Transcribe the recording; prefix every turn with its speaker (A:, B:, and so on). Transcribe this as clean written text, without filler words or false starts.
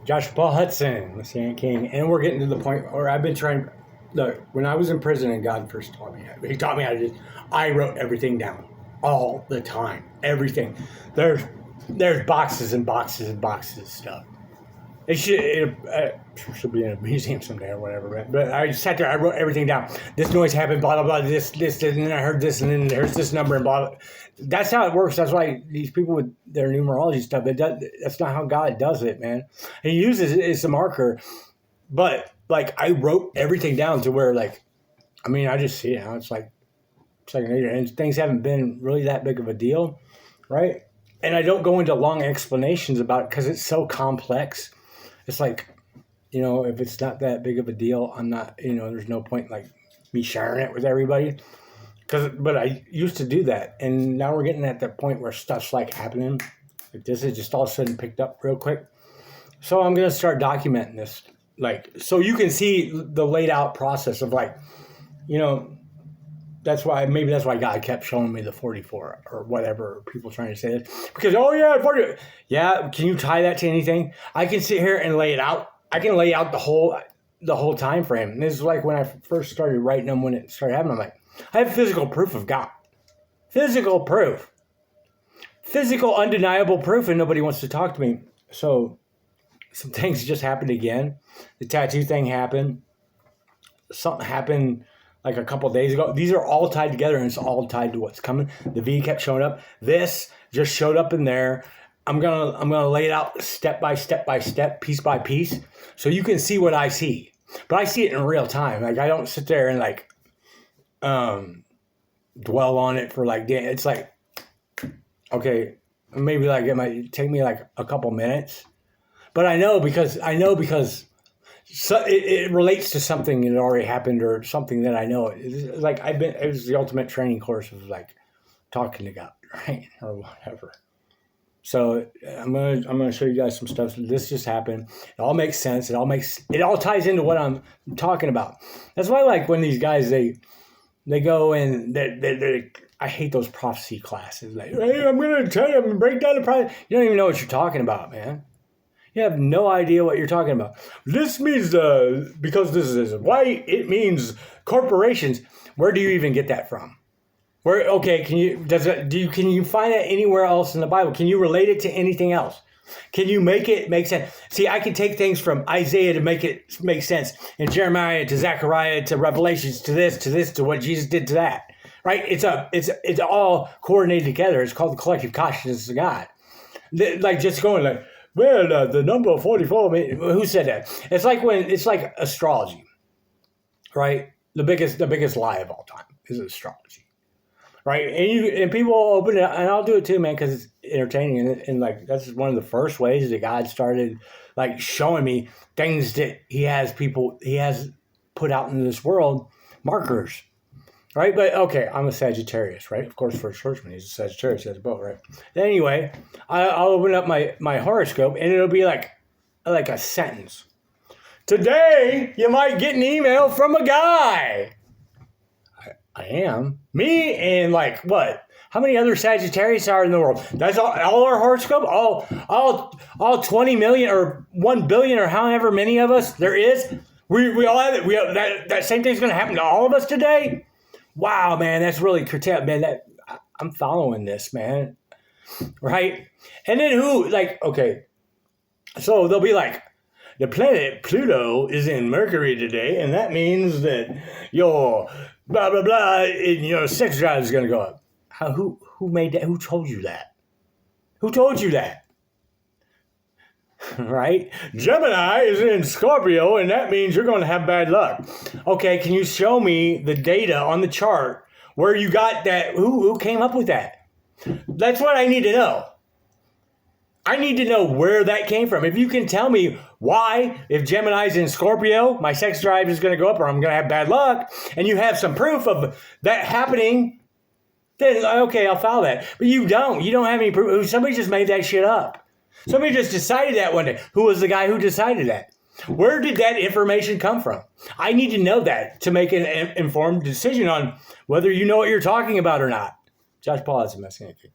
A: Joshua Paul Hudson, Messianic King. And we're getting to the point where I've been trying. Look, when I was in prison and God first taught me, he taught me how to do. I wrote everything down all the time. Everything. There's boxes and boxes and boxes of stuff. It should be in a museum someday or whatever. But I sat there, I wrote everything down. This noise happened, blah, blah, blah, this, and then I heard this, and then there's this number, and blah, blah. That's how it works. That's why these people with their numerology stuff, that's not how God does it, man. He uses it as a marker. But, like, I wrote everything down to where, like, I mean, I just see it now. It's like second nature. And things haven't been really that big of a deal, right? And I don't go into long explanations about it because it's so complex. It's like, if it's not that big of a deal, I'm not, there's no point like me sharing it with everybody. But I used to do that. And now we're getting at that point where stuff's like happening. Like this is just all of a sudden picked up real quick. So I'm going to start documenting this. Like, so you can see the laid out process of like, that's why God kept showing me the 44 or whatever people trying to say it. Because, 40. Yeah, can you tie that to anything? I can sit here and lay it out. I can lay out the whole time frame. And this is like when I first started writing them, when it started happening, I'm like, I have physical proof of God. Physical proof. Physical, undeniable proof, and nobody wants to talk to me. So some things just happened again. The tattoo thing happened. Something happened like a couple of days ago. These are all tied together, and it's all tied to what's coming. The V kept showing up. This just showed up in there. I'm gonna lay it out step by step by step, piece by piece, so you can see what I see. But I see it in real time. Like I don't sit there and like dwell on it for like it's like okay, maybe like it might take me like a couple minutes, but I know because. So it relates to something that already happened or something that I know. It's like it was the ultimate training course of like talking to God, right? Or whatever. So I'm gonna show you guys some stuff. This just happened. It all makes sense. It all ties into what I'm talking about. That's why like when these guys they go and I hate those prophecy classes. Like, hey, I'm gonna break down the prophecy. You don't even know what you're talking about, man. You have no idea what you're talking about. This means because this is white, it means corporations. Where do you even get that from? Can you find that anywhere else in the Bible? Can you relate it to anything else? Can you make it make sense? See, I can take things from Isaiah to make it make sense, and Jeremiah to Zechariah to Revelations to this to what Jesus did to that. Right? It's all coordinated together. It's called the collective consciousness of God. Like just going like. Well, the number 44, who said that? It's like astrology, right? The biggest lie of all time is astrology, right? And people open it, and I'll do it too, man, because it's entertaining. And like, that's one of the first ways that God started like showing me things that he has put out into this world, markers. Right? But okay, I'm a Sagittarius, right? Of course, First Churchman, he's a Sagittarius, he has a boat, right? Anyway, I'll open up my horoscope and it'll be like a sentence. Today, you might get an email from a guy. I am. Me and like what? How many other Sagittarius are in the world? That's all our horoscope? All 20 million or 1 billion or however many of us there is? We all have it. That same thing's going to happen to all of us today? Wow, man, that's really curtailed, man. I'm following this, man. Right? And then so they'll be like, the planet Pluto is in Mercury today, and that means that your blah, blah, blah, and your sex drive is going to go up. Who made that? Who told you that? Who told you that? Right? Gemini is in Scorpio, and that means you're going to have bad luck. Okay, can you show me the data on the chart where you got that? Who came up with that? That's what I need to know. I need to know where that came from. If you can tell me why, if Gemini's in Scorpio, my sex drive is going to go up or I'm going to have bad luck, and you have some proof of that happening, then okay, I'll follow that. But you don't. You don't have any proof. Somebody just made that shit up. Somebody just decided that one day. Who was the guy who decided that? Where did that information come from? I need to know that to make an informed decision on whether you know what you're talking about or not. Josh Paul has a Messianic King.